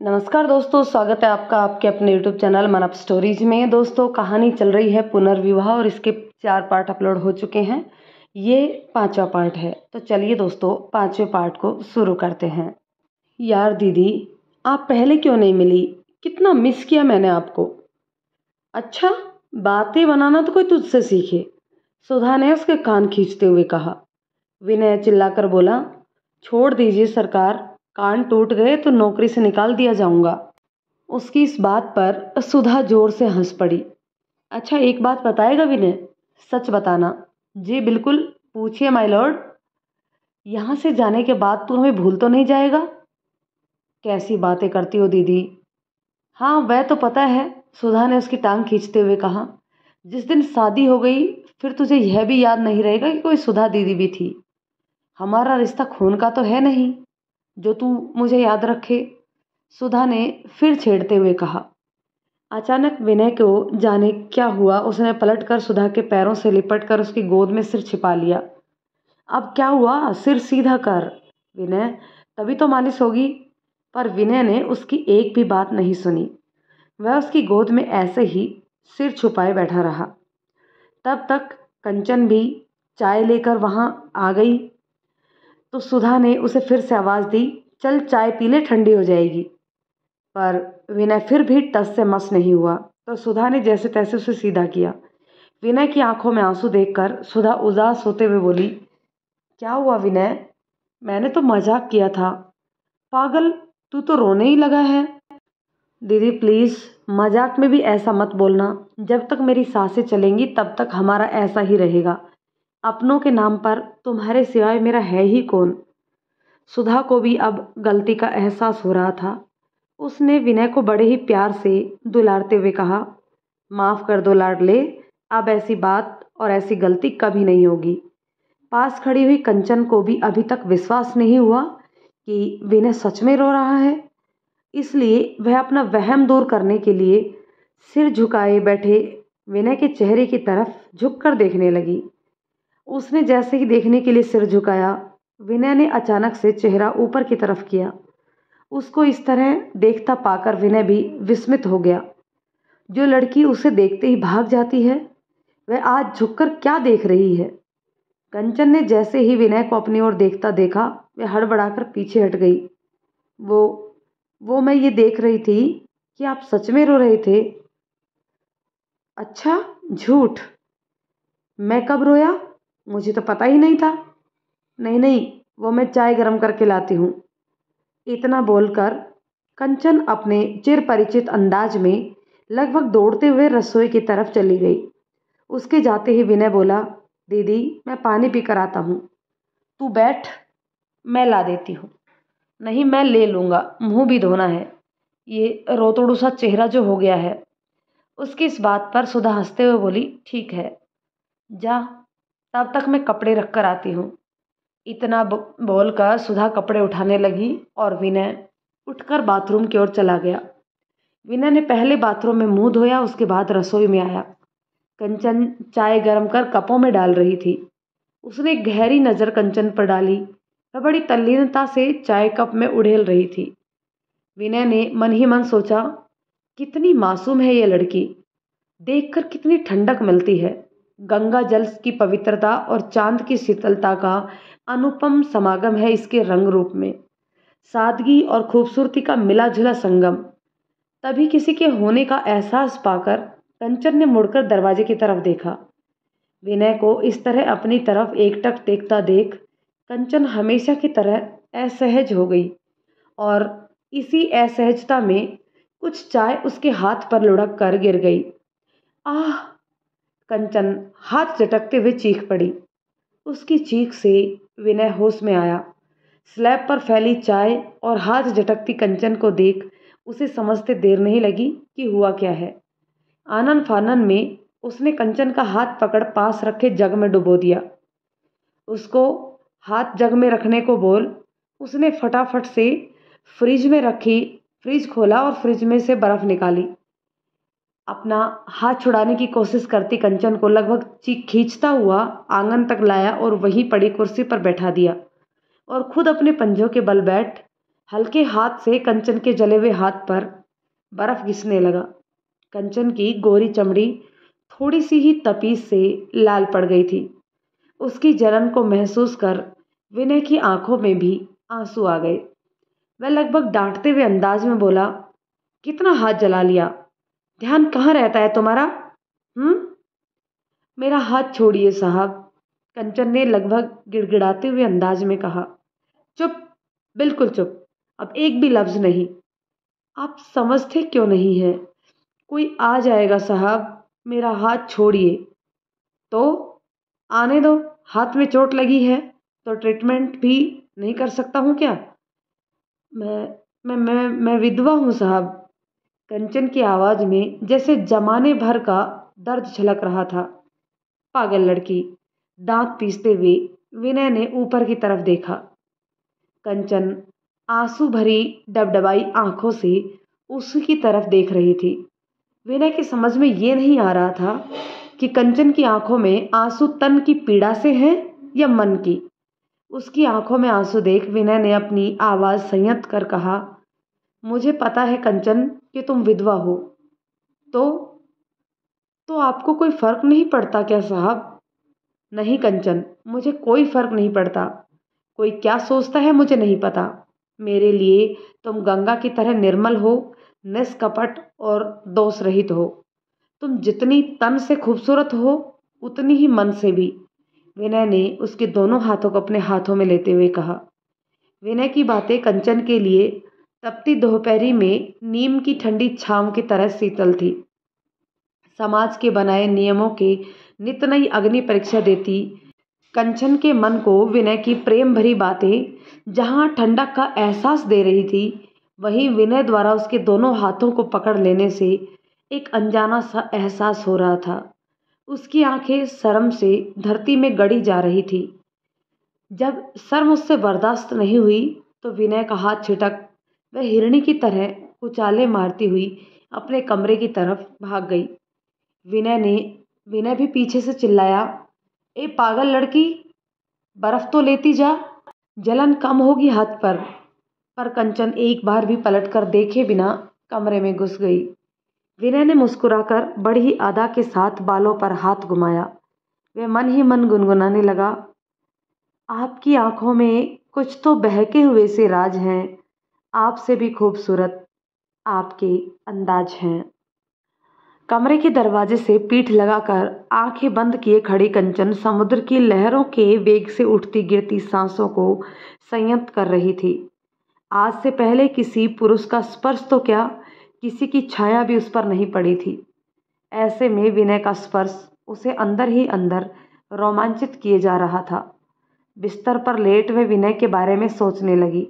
नमस्कार दोस्तों, स्वागत है आपका आपके अपने YouTube चैनल मन अप स्टोरीज में। दोस्तों, कहानी चल रही है पुनर्विवाह और इसके 4 पार्ट अपलोड हो चुके हैं। ये 5वां पार्ट है। तो चलिए दोस्तों, 5वें पार्ट को शुरू करते हैं। यार दीदी, आप पहले क्यों नहीं मिली? कितना मिस किया मैंने आपको। अच्छा, बातें बनाना तो कोई तुझसे सीखे, सुधा ने उसके कान खींचते हुए कहा। विनय चिल्लाकर बोला, छोड़ दीजिए सरकार, कान टूट गए तो नौकरी से निकाल दिया जाऊंगा। उसकी इस बात पर सुधा जोर से हंस पड़ी। अच्छा, एक बात बताएगा विनय? सच बताना। जी बिल्कुल, पूछिए माय लॉर्ड। यहाँ से जाने के बाद तू हमें भूल तो नहीं जाएगा? कैसी बातें करती हो दीदी। हाँ वह तो पता है, सुधा ने उसकी टांग खींचते हुए कहा। जिस दिन शादी हो गई फिर तुझे यह भी याद नहीं रहेगा कि कोई सुधा दीदी भी थी। हमारा रिश्ता खून का तो है नहीं जो तू मुझे याद रखे, सुधा ने फिर छेड़ते हुए कहा। अचानक विनय को जाने क्या हुआ, उसने पलटकर सुधा के पैरों से लिपटकर उसकी गोद में सिर छिपा लिया। अब क्या हुआ? सिर सीधा कर विनय, तभी तो मालिश होगी। पर विनय ने उसकी एक भी बात नहीं सुनी। वह उसकी गोद में ऐसे ही सिर छुपाए बैठा रहा। तब तक कंचन भी चाय लेकर वहां आ गई तो सुधा ने उसे फिर से आवाज दी, चल चाय पी ले, ठंडी हो जाएगी। पर विनय फिर भी टस से मस नहीं हुआ तो सुधा ने जैसे तैसे उसे सीधा किया। विनय की आंखों में आंसू देखकर सुधा उदास होते हुए बोली, क्या हुआ विनय? मैंने तो मजाक किया था। पागल, तू तो रोने ही लगा है। दीदी प्लीज, मजाक में भी ऐसा मत बोलना। जब तक मेरी सांसें चलेंगी तब तक हमारा ऐसा ही रहेगा। अपनों के नाम पर तुम्हारे सिवाय मेरा है ही कौन? सुधा को भी अब गलती का एहसास हो रहा था। उसने विनय को बड़े ही प्यार से दुलारते हुए कहा, माफ कर दो लाडले, अब ऐसी बात और ऐसी गलती कभी नहीं होगी। पास खड़ी हुई कंचन को भी अभी तक विश्वास नहीं हुआ कि विनय सच में रो रहा है। इसलिए वह अपना वहम दूर करने के लिए सिर झुकाए बैठे विनय के चेहरे की तरफ झुककर देखने लगी। उसने जैसे ही देखने के लिए सिर झुकाया, विनय ने अचानक से चेहरा ऊपर की तरफ किया। उसको इस तरह देखता पाकर विनय भी विस्मित हो गया। जो लड़की उसे देखते ही भाग जाती है, वह आज झुककर क्या देख रही है? कंचन ने जैसे ही विनय को अपनी ओर देखता देखा, वह हड़बड़ाकर पीछे हट गई। वो मैं ये देख रही थी कि आप सच में रो रहे थे। अच्छा, झूठ? मैं कब रोया? मुझे तो पता ही नहीं था। नहीं नहीं, वो मैं चाय गर्म करके लाती हूँ। इतना बोलकर कंचन अपने चिर परिचित अंदाज में लगभग दौड़ते हुए रसोई की तरफ चली गई। उसके जाते ही विनय बोला, दीदी मैं पानी पी कर आता हूँ। तू बैठ, मैं ला देती हूँ। नहीं, मैं ले लूँगा, मुंह भी धोना है। ये रोतड़ू सा चेहरा जो हो गया है। उसकी इस बात पर सुधा हंसते हुए बोली, ठीक है जा, तब तक मैं कपड़े रख कर आती हूँ। इतना बोलकर सुधा कपड़े उठाने लगी और विनय उठकर बाथरूम की ओर चला गया। विनय ने पहले बाथरूम में मुंह धोया, उसके बाद रसोई में आया। कंचन चाय गर्म कर कपों में डाल रही थी। उसने एक गहरी नज़र कंचन पर डाली। वह बड़ी तल्लीनता से चाय कप में उड़ेल रही थी। विनय ने मन ही मन सोचा, कितनी मासूम है ये लड़की, देखकर कितनी ठंडक मिलती है। गंगा जल की पवित्रता और चांद की शीतलता का अनुपम समागम है इसके रंग रूप में। सादगी और खूबसूरती का मिला जुला संगम। तभी किसी के होने का एहसास पाकर कंचन ने मुड़कर दरवाजे की तरफ देखा। विनय को इस तरह अपनी तरफ एकटक देखता देख कंचन हमेशा की तरह असहज हो गई और इसी असहजता में कुछ चाय उसके हाथ पर लुढ़क कर गिर गई। आह! कंचन हाथ झटकते हुए चीख पड़ी। उसकी चीख से विनय होश में आया। स्लैब पर फैली चाय और हाथ झटकती कंचन को देख उसे समझते देर नहीं लगी कि हुआ क्या है। आनन फानन में उसने कंचन का हाथ पकड़ पास रखे जग में डुबो दिया। उसको हाथ जग में रखने को बोल उसने फटाफट से फ्रिज खोला और फ्रिज में से बर्फ निकाली। अपना हाथ छुड़ाने की कोशिश करती कंचन को लगभग खींचता हुआ आंगन तक लाया और वहीं पड़ी कुर्सी पर बैठा दिया और खुद अपने पंजों के बल बैठ हल्के हाथ से कंचन के जले हुए हाथ पर बर्फ घिसने लगा। कंचन की गोरी चमड़ी थोड़ी सी ही तपीस से लाल पड़ गई थी। उसकी जलन को महसूस कर विनय की आंखों में भी आंसू आ गए। वह लगभग डांटते हुए अंदाज में बोला, कितना हाथ जला लिया, ध्यान कहाँ रहता है तुम्हारा? मेरा हाथ छोड़िए साहब, कंचन ने लगभग गिड़गिड़ाते हुए अंदाज में कहा। चुप, बिल्कुल चुप, अब एक भी लफ्ज नहीं। आप समझते क्यों नहीं हैं? कोई आ जाएगा साहब, मेरा हाथ छोड़िए। तो आने दो, हाथ में चोट लगी है तो ट्रीटमेंट भी नहीं कर सकता हूँ क्या? मैं विधवा हूँ साहब। कंचन की आवाज में जैसे जमाने भर का दर्द छलक रहा था। पागल लड़की, दांत पीसते हुए विनय ने ऊपर की तरफ देखा। कंचन आंसू भरी डबडबाई आंखों से उसकी तरफ देख रही थी। विनय की समझ में ये नहीं आ रहा था कि कंचन की आंखों में आंसू तन की पीड़ा से हैं या मन की। उसकी आंखों में आंसू देख विनय ने अपनी आवाज संयत कर कहा, मुझे पता है कंचन कि तुम विधवा हो, तो आपको कोई फर्क नहीं पड़ता क्या साहब? नहीं कंचन, मुझे कोई फर्क नहीं पड़ता। कोई क्या सोचता है मुझे नहीं पता। मेरे लिए तुम गंगा की तरह निर्मल हो, निष्कपट और दोष रहित हो। तुम जितनी तन से खूबसूरत हो उतनी ही मन से भी। विनय ने उसके दोनों हाथों को अपने हाथों में लेते हुए कहा। विनय की बातें कंचन के लिए तपती दोपहरी में नीम की ठंडी छांव की तरह शीतल थी। समाज के बनाए नियमों के नित नई अग्नि परीक्षा देती कंचन के मन को विनय की प्रेम भरी बातें जहां ठंडक का एहसास दे रही थी, वहीं विनय द्वारा उसके दोनों हाथों को पकड़ लेने से एक अनजाना सा एहसास हो रहा था। उसकी आंखें शर्म से धरती में गड़ी जा रही थी। जब शर्म उससे बर्दाश्त नहीं हुई तो विनय का हाथ छिटक वह हिरणी की तरह उछाले मारती हुई अपने कमरे की तरफ भाग गई। विनय भी पीछे से चिल्लाया, ए पागल लड़की, बर्फ तो लेती जा, जलन कम होगी हाथ पर कंचन एक बार भी पलटकर देखे बिना कमरे में घुस गई। विनय ने मुस्कुराकर बड़ी अदा के साथ बालों पर हाथ घुमाया। वह मन ही मन गुनगुनाने लगा, आपकी आंखों में कुछ तो बहके हुए से राज हैं, आपसे भी खूबसूरत आपके अंदाज हैं। कमरे के दरवाजे से पीठ लगाकर आंखें बंद किए खड़ी कंचन समुद्र की लहरों के वेग से उठती गिरती सांसों को संयत कर रही थी। आज से पहले किसी पुरुष का स्पर्श तो क्या, किसी की छाया भी उस पर नहीं पड़ी थी। ऐसे में विनय का स्पर्श उसे अंदर ही अंदर रोमांचित किए जा रहा था। बिस्तर पर लेट वे विनय के बारे में सोचने लगी।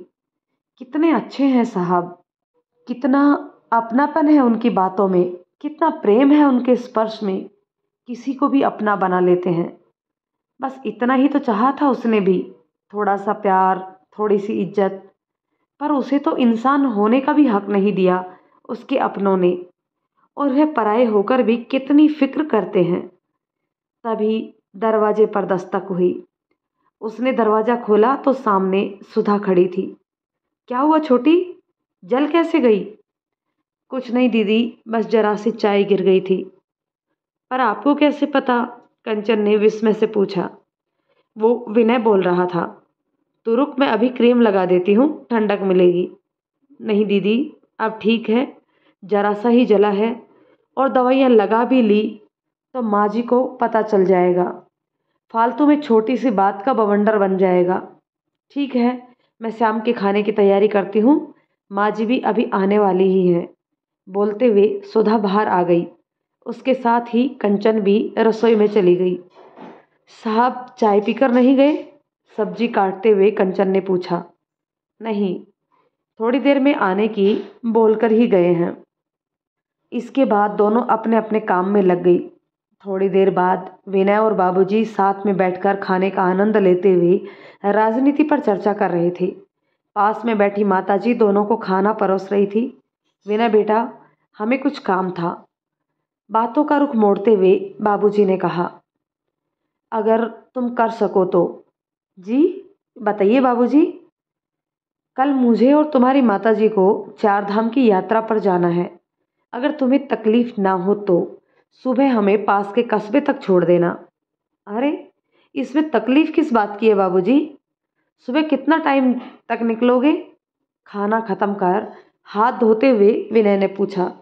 कितने अच्छे हैं साहब, कितना अपनापन है उनकी बातों में, कितना प्रेम है उनके स्पर्श में, किसी को भी अपना बना लेते हैं। बस इतना ही तो चाहा था उसने भी, थोड़ा सा प्यार, थोड़ी सी इज्जत, पर उसे तो इंसान होने का भी हक नहीं दिया उसके अपनों ने। और वह पराये होकर भी कितनी फिक्र करते हैं। तभी दरवाजे पर दस्तक हुई। उसने दरवाजा खोला तो सामने सुधा खड़ी थी। क्या हुआ छोटी, जल कैसे गई? कुछ नहीं दीदी, बस जरा सी चाय गिर गई थी। पर आपको कैसे पता? कंचन ने विस्मय से पूछा। वो विनय बोल रहा था। तू रुक, मैं अभी क्रीम लगा देती हूँ, ठंडक मिलेगी। नहीं दीदी, अब ठीक है, जरा सा ही जला है, और दवाइयाँ लगा भी ली तो माँ जी को पता चल जाएगा, फालतू में छोटी सी बात का बवंडर बन जाएगा। ठीक है, मैं शाम के खाने की तैयारी करती हूँ, माँ जी भी अभी आने वाली ही हैं। बोलते हुए सुधा बाहर आ गई। उसके साथ ही कंचन भी रसोई में चली गई। साहब चाय पीकर नहीं गए? सब्जी काटते हुए कंचन ने पूछा। नहीं, थोड़ी देर में आने की बोलकर ही गए हैं। इसके बाद दोनों अपने अपने काम में लग गई। थोड़ी देर बाद विनय और बाबूजी साथ में बैठकर खाने का आनंद लेते हुए राजनीति पर चर्चा कर रहे थे। पास में बैठी माताजी दोनों को खाना परोस रही थी। विनय बेटा, हमें कुछ काम था। बातों का रुख मोड़ते हुए बाबूजी ने कहा, अगर तुम कर सको तो। जी बताइए बाबूजी। कल मुझे और तुम्हारी माताजी को 4 धाम की यात्रा पर जाना है। अगर तुम्हें तकलीफ ना हो तो सुबह हमें पास के कस्बे तक छोड़ देना। अरे, इसमें तकलीफ किस बात की है बाबूजी? सुबह कितना टाइम तक निकलोगे? खाना खत्म कर हाथ धोते हुए विनय ने पूछा।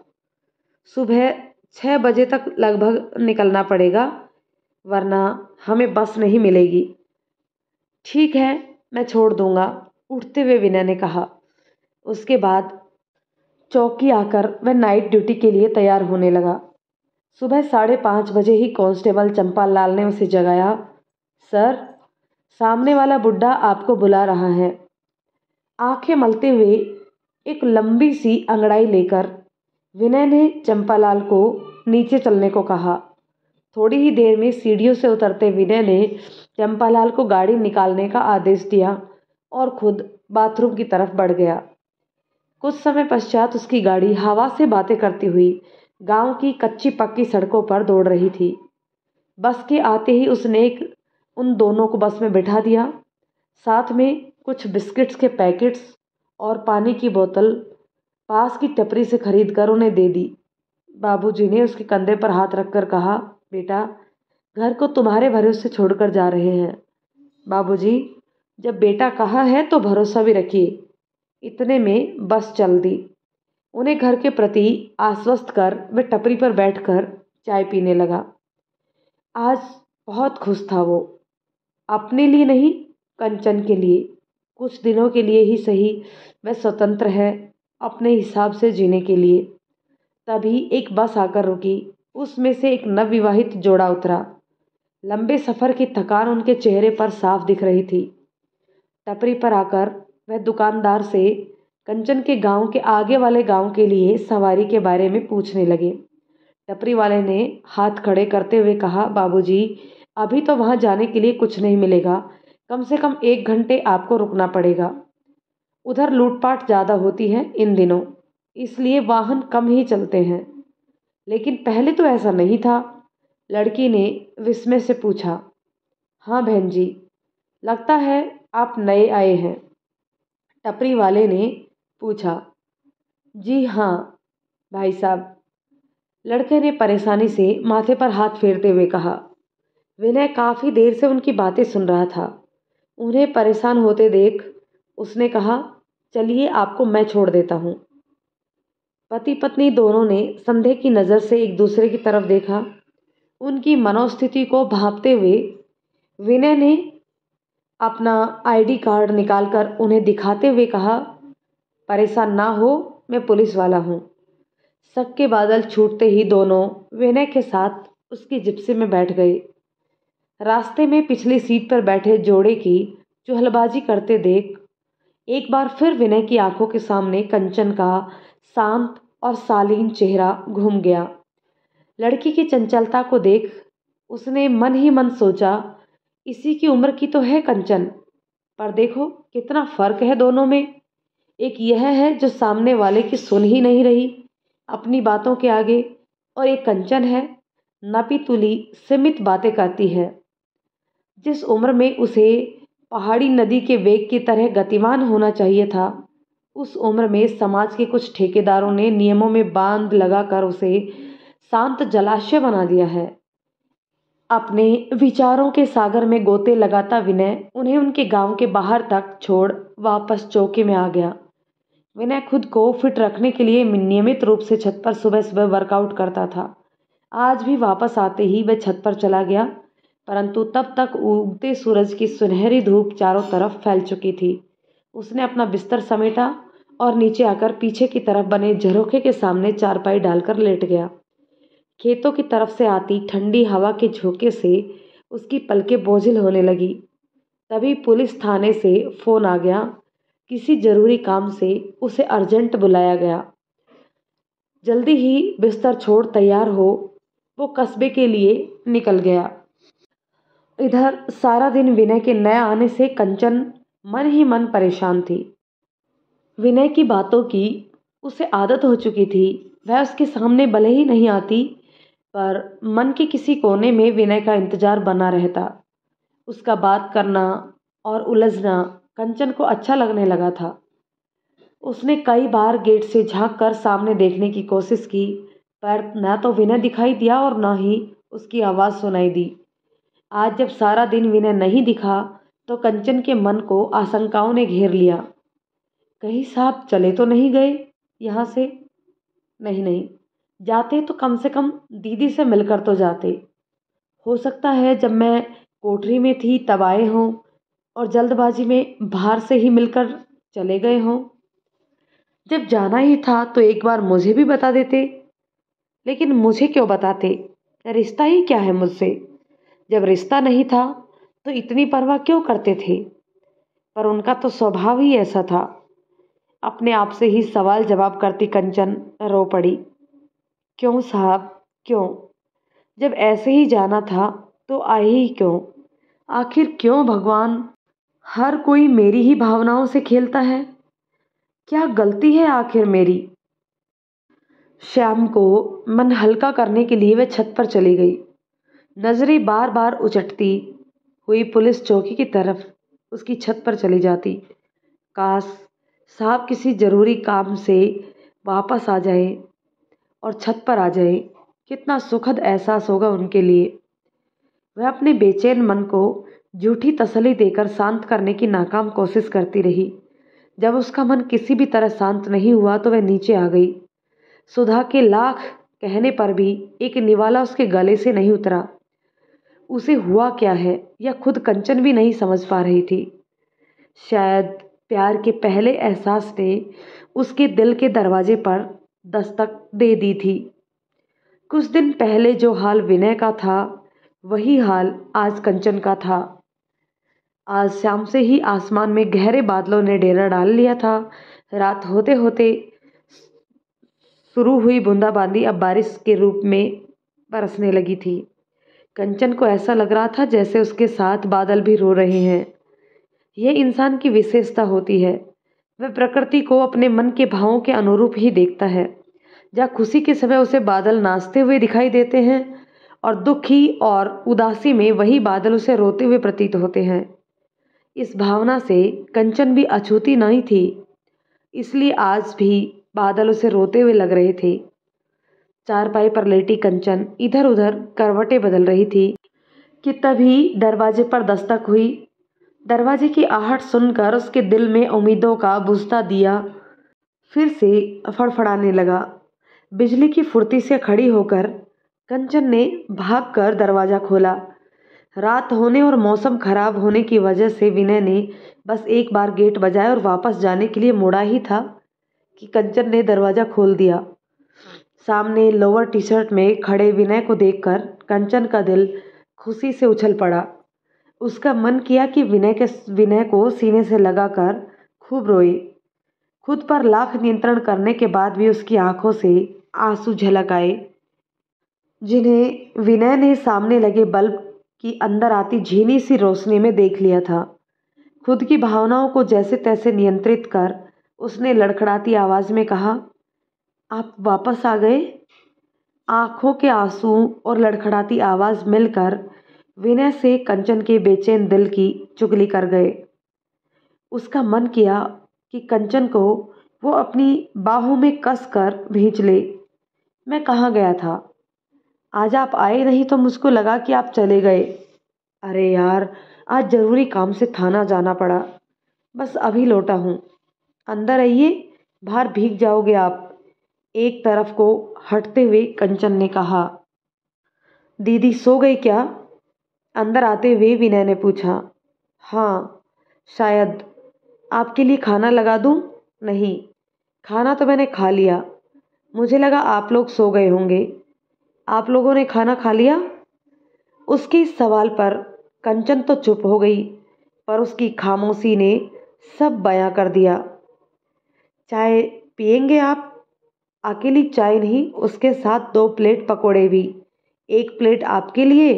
सुबह 6 बजे तक लगभग निकलना पड़ेगा, वरना हमें बस नहीं मिलेगी। ठीक है, मैं छोड़ दूंगा, उठते हुए विनय ने कहा। उसके बाद चौकी आकर वह नाइट ड्यूटी के लिए तैयार होने लगा। सुबह 5:30 बजे ही कांस्टेबल चंपालाल ने उसे जगाया। सर, सामने वाला बुड्ढा आपको बुला रहा है। आंखें मलते हुए एक लंबी सी अंगड़ाई लेकर विनय ने चंपालाल को नीचे चलने को कहा। थोड़ी ही देर में सीढ़ियों से उतरते विनय ने चंपालाल को गाड़ी निकालने का आदेश दिया और खुद बाथरूम की तरफ बढ़ गया। कुछ समय पश्चात उसकी गाड़ी हवा से बातें करती हुई गांव की कच्ची पक्की सड़कों पर दौड़ रही थी। बस के आते ही उसने उन दोनों को बस में बिठा दिया। साथ में कुछ बिस्किट्स के पैकेट्स और पानी की बोतल पास की टपरी से खरीद कर उन्हें दे दी। बाबूजी ने उसके कंधे पर हाथ रखकर कहा, बेटा, घर को तुम्हारे भरोसे छोड़कर जा रहे हैं। बाबूजी, जब बेटा कहा है तो भरोसा भी रखिए। इतने में बस चल दी। उन्हें घर के प्रति आश्वस्त कर वह टपरी पर बैठकर चाय पीने लगा। आज बहुत खुश था वो, अपने लिए नहीं, कंचन के लिए। कुछ दिनों के लिए ही सही, वह स्वतंत्र है अपने हिसाब से जीने के लिए। तभी एक बस आकर रुकी। उसमें से एक नवविवाहित जोड़ा उतरा। लंबे सफ़र की थकान उनके चेहरे पर साफ दिख रही थी। टपरी पर आकर वह दुकानदार से कंचन के गांव के आगे वाले गांव के लिए सवारी के बारे में पूछने लगे। टपरी वाले ने हाथ खड़े करते हुए कहा, बाबूजी, अभी तो वहां जाने के लिए कुछ नहीं मिलेगा। कम से कम 1 घंटे आपको रुकना पड़ेगा। उधर लूटपाट ज़्यादा होती है इन दिनों, इसलिए वाहन कम ही चलते हैं। लेकिन पहले तो ऐसा नहीं था। लड़की ने विस्मय से पूछा। हाँ बहन जी, लगता है आप नए आए हैं, टपरी वाले ने पूछा। जी हाँ भाई साहब, लड़के ने परेशानी से माथे पर हाथ फेरते हुए कहा। विनय काफ़ी देर से उनकी बातें सुन रहा था। उन्हें परेशान होते देख उसने कहा, चलिए आपको मैं छोड़ देता हूँ। पति पत्नी दोनों ने संदेह की नज़र से एक दूसरे की तरफ देखा। उनकी मनोस्थिति को भांपते हुए विनय ने अपना आईडी कार्ड निकालकर उन्हें दिखाते हुए कहा, परेशान ना हो, मैं पुलिस वाला हूँ। शक के बादल छूटते ही दोनों विनय के साथ उसकी जिप्सी में बैठ गए। रास्ते में पिछली सीट पर बैठे जोड़े की चुहलबाजी करते देख एक बार फिर विनय की आंखों के सामने कंचन का शांत और शालीन चेहरा घूम गया। लड़की की चंचलता को देख उसने मन ही मन सोचा, इसी की उम्र की तो है कंचन, पर देखो कितना फर्क है दोनों में। एक यह है जो सामने वाले की सुन ही नहीं रही अपनी बातों के आगे, और एक कंचन है नपी तुली सीमित बातें करती है। जिस उम्र में उसे पहाड़ी नदी के वेग की तरह गतिमान होना चाहिए था, उस उम्र में समाज के कुछ ठेकेदारों ने नियमों में बांध लगाकर उसे शांत जलाशय बना दिया है। अपने विचारों के सागर में गोते लगाता विनय उन्हें उनके गांव के बाहर तक छोड़ वापस चौकी में आ गया। विनय खुद को फिट रखने के लिए नियमित रूप से छत पर सुबह सुबह वर्कआउट करता था। आज भी वापस आते ही वह छत पर चला गया, परंतु तब तक उगते सूरज की सुनहरी धूप चारों तरफ फैल चुकी थी। उसने अपना बिस्तर समेटा और नीचे आकर पीछे की तरफ बने झरोखे के सामने चारपाई डालकर लेट गया। खेतों की तरफ से आती ठंडी हवा के झोंके से उसकी पलकें बोझिल होने लगी। तभी पुलिस थाने से फोन आ गया। किसी जरूरी काम से उसे अर्जेंट बुलाया गया। जल्दी ही बिस्तर छोड़ तैयार हो वो कस्बे के लिए निकल गया। इधर सारा दिन विनय के नए आने से कंचन मन ही मन परेशान थी। विनय की बातों की उसे आदत हो चुकी थी। वह उसके सामने भले ही नहीं आती, पर मन के किसी कोने में विनय का इंतजार बना रहता। उसका बात करना और उलझना कंचन को अच्छा लगने लगा था। उसने कई बार गेट से झांककर सामने देखने की कोशिश की, पर न तो विनय दिखाई दिया और न ही उसकी आवाज़ सुनाई दी। आज जब सारा दिन विनय नहीं दिखा तो कंचन के मन को आशंकाओं ने घेर लिया। कहीं साहब चले तो नहीं गए यहाँ से? नहीं नहीं, जाते तो कम से कम दीदी से मिलकर तो जाते। हो सकता है जब मैं कोठरी में थी तब आए हों और जल्दबाजी में बाहर से ही मिलकर चले गए हों। जब जाना ही था तो एक बार मुझे भी बता देते। लेकिन मुझे क्यों बताते? रिश्ता ही क्या है मुझसे? जब रिश्ता नहीं था तो इतनी परवाह क्यों करते थे? पर उनका तो स्वभाव ही ऐसा था। अपने आप से ही सवाल जवाब करती कंचन रो पड़ी। क्यों साहब, क्यों? जब ऐसे ही जाना था तो आए ही क्यों? आखिर क्यों भगवान? हर कोई मेरी ही भावनाओं से खेलता है। क्या गलती है आखिर मेरी? श्याम को मन हल्का करने के लिए वह छत पर चली गई। नजरें बार बार उचटती हुई पुलिस चौकी की तरफ उसकी छत पर चली जाती। काश साहब किसी जरूरी काम से वापस आ जाए और छत पर आ जाए। कितना सुखद एहसास होगा उनके लिए। वह अपने बेचैन मन को झूठी तसल्ली देकर शांत करने की नाकाम कोशिश करती रही। जब उसका मन किसी भी तरह शांत नहीं हुआ तो वह नीचे आ गई। सुधा के लाख कहने पर भी एक निवाला उसके गले से नहीं उतरा। उसे हुआ क्या है यह खुद कंचन भी नहीं समझ पा रही थी। शायद प्यार के पहले एहसास ने उसके दिल के दरवाजे पर दस्तक दे दी थी। कुछ दिन पहले जो हाल विनय का था वही हाल आज कंचन का था। आज शाम से ही आसमान में गहरे बादलों ने डेरा डाल लिया था। रात होते होते शुरू हुई बूंदाबांदी अब बारिश के रूप में बरसने लगी थी। कंचन को ऐसा लग रहा था जैसे उसके साथ बादल भी रो रहे हैं। यह इंसान की विशेषता होती है। वह प्रकृति को अपने मन के भावों के अनुरूप ही देखता है। जहाँ खुशी के समय उसे बादल नाचते हुए दिखाई देते हैं और दुखी और उदासी में वही बादल उसे रोते हुए प्रतीत होते हैं। इस भावना से कंचन भी अछूती नहीं थी, इसलिए आज भी बादल उसे रोते हुए लग रहे थे। चारपाई पर लेटी कंचन इधर उधर करवटें बदल रही थी कि तभी दरवाजे पर दस्तक हुई। दरवाजे की आहट सुनकर उसके दिल में उम्मीदों का बुझता दिया फिर से फड़फड़ाने लगा। बिजली की फुर्ती से खड़ी होकर कंचन ने भागकर दरवाज़ा खोला। रात होने और मौसम खराब होने की वजह से विनय ने बस एक बार गेट बजाया और वापस जाने के लिए मुड़ा ही था कि कंचन ने दरवाज़ा खोल दिया। सामने लोअर टी शर्ट में खड़े विनय को देखकर कंचन का दिल खुशी से उछल पड़ा। उसका मन किया कि विनय को सीने से लगाकर खूब रोए। खुद पर लाख नियंत्रण करने के बाद भी उसकी आंखों से आंसू झलक आए, जिन्हें विनय ने सामने लगे बल्ब की अंदर आती झीनी सी रोशनी में देख लिया था। खुद की भावनाओं को जैसे तैसे नियंत्रित कर उसने लड़खड़ाती आवाज में कहा, आप वापस आ गए? आंखों के आंसू और लड़खड़ाती आवाज मिलकर विनय से कंचन के बेचैन दिल की चुगली कर गए। उसका मन किया कि कंचन को वो अपनी बाहों में कस कर भींच ले। मैं कहाँ गया था? आज आप आए नहीं तो मुझको लगा कि आप चले गए। अरे यार, आज ज़रूरी काम से थाना जाना पड़ा, बस अभी लौटा हूँ। अंदर आइए, बाहर भीग जाओगे आप। एक तरफ को हटते हुए कंचन ने कहा। दीदी सो गई क्या? अंदर आते हुए विनय ने पूछा। हाँ शायद। आपके लिए खाना लगा दूँ? नहीं, खाना तो मैंने खा लिया। मुझे लगा आप लोग सो गए होंगे। आप लोगों ने खाना खा लिया? उसके इस सवाल पर कंचन तो चुप हो गई, पर उसकी खामोशी ने सब बयां कर दिया। चाय पियेंगे आप? अकेली चाय नहीं, उसके साथ 2 प्लेट पकोड़े भी। एक प्लेट आपके लिए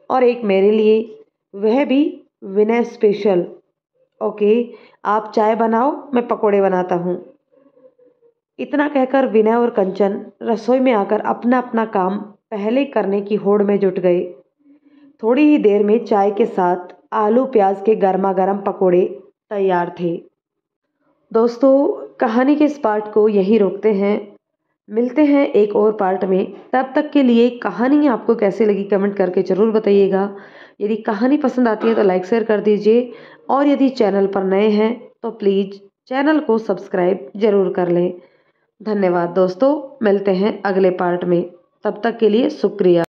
और एक मेरे लिए, वह भी विनय स्पेशल। ओके, आप चाय बनाओ, मैं पकोड़े बनाता हूँ। इतना कहकर विनय और कंचन रसोई में आकर अपना अपना काम पहले करने की होड़ में जुट गए। थोड़ी ही देर में चाय के साथ आलू प्याज के गर्मा गर्म पकोड़े तैयार थे। दोस्तों, कहानी के इस पार्ट को यही रोकते हैं, मिलते हैं एक और पार्ट में। तब तक के लिए कहानी आपको कैसी लगी कमेंट करके ज़रूर बताइएगा। यदि कहानी पसंद आती है तो लाइक शेयर कर दीजिए, और यदि चैनल पर नए हैं तो प्लीज़ चैनल को सब्सक्राइब ज़रूर कर लें। धन्यवाद दोस्तों, मिलते हैं अगले पार्ट में, तब तक के लिए शुक्रिया।